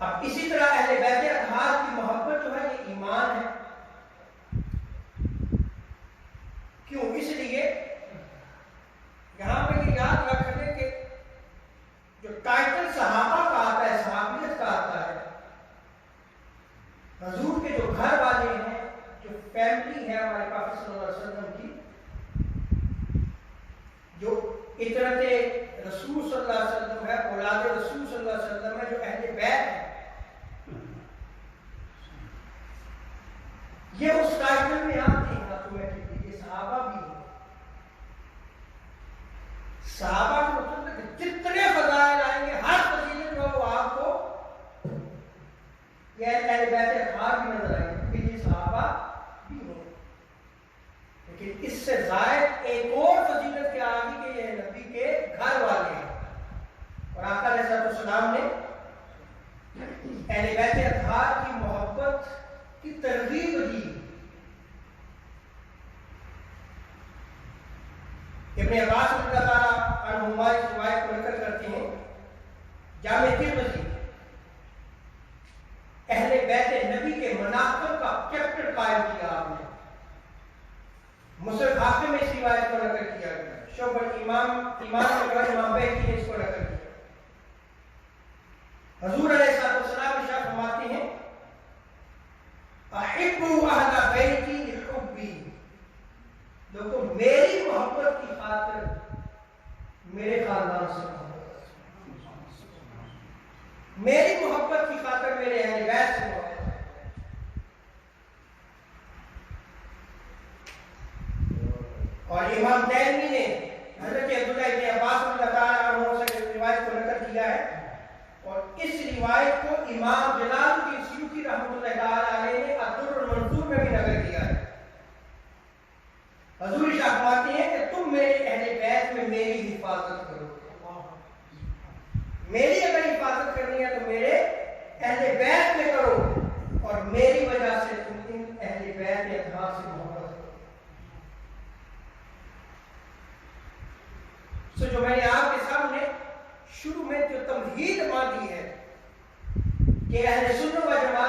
اب اسی طرح اہل بیت اطہار کی محبت جو ہے یہ ایمان ہے. کیوں؟ اس لیے یہاں پہ یہ یاد رکھ لیں کہ جو ٹائٹل صحابہ کا آتا ہے، صحابیت کا آتا ہے، حضور کے جو گھر والے ہیں، جو فیملی ہے ہمارے پاک صلی اللہ علیہ وسلم کی، جو اطرت رسول صلی اللہ علیہ وسلم ہے، اولاد رسول صلی اللہ علیہ وسلم ہے، جو اہل بیت ہے، یہ اس ٹائٹل میں آتے ہیں آٹومیٹکلی. یہ صحابہ بھی ہیں. صحابہ کے مطلب جتنے فضائل آئیں گے، ہر فضیلت جو وہ آپ کو یہ اہل بیت اطہار بھی نظر آئیں گے کہ یہ صحابہ بھی ہیں. لیکن اس سے زائد ایک اور فضیلت کیا آگی کہ یہ نبی کے گھر والے ہیں. اور آقا علیہ السلام نے اہل بیت اطہار کی محبت کی ترغیب دی. ابن عباس رضی اللہ تعالیٰ عنہما اس روایت کو نقل کرتے ہیں، جامع ترمذی، اہل بیت نبی کے مناقب کا چیپٹر قائم کیا آپ نے. مسلم حاکم میں اس روایت کو نقل کیا گیا. شعبۃ امام بیہقی نے اس کو نقل کیا. حضور علیہ السلام ارشاد فرماتے ہیں، احبوا اہل بیتی لحبی، لوگوں میری محبت کی خاطر میرے خاندان سے محبت، میری محبت کی خاطر میرے اہل بیت سے محبت. اور امام تیمی نے حضرت عبداللہ ابن عباس رضی اللہ عنہ سے روایت کو نقل کیا ہے، اور اس روایت کو امام جلال الدین سیوطی رحمۃ اللہ تعالی علیہ نے الدر المنثور میں بھی نقل کیا ہے. حضور ارشاد فرماتے ہیں کہ تم میرے اہل بیت میں میری حفاظت کرو. میری اگر حفاظت کرنی ہے تو میرے اہل بیت میں کرو، اور میری وجہ سے تم ان اہل بیت اطہار سے محبت کرو. سو جو میں نے آپ کے سامنے شروع میں جو تمہید باندھی ہے کہ اہل سنت و جماعت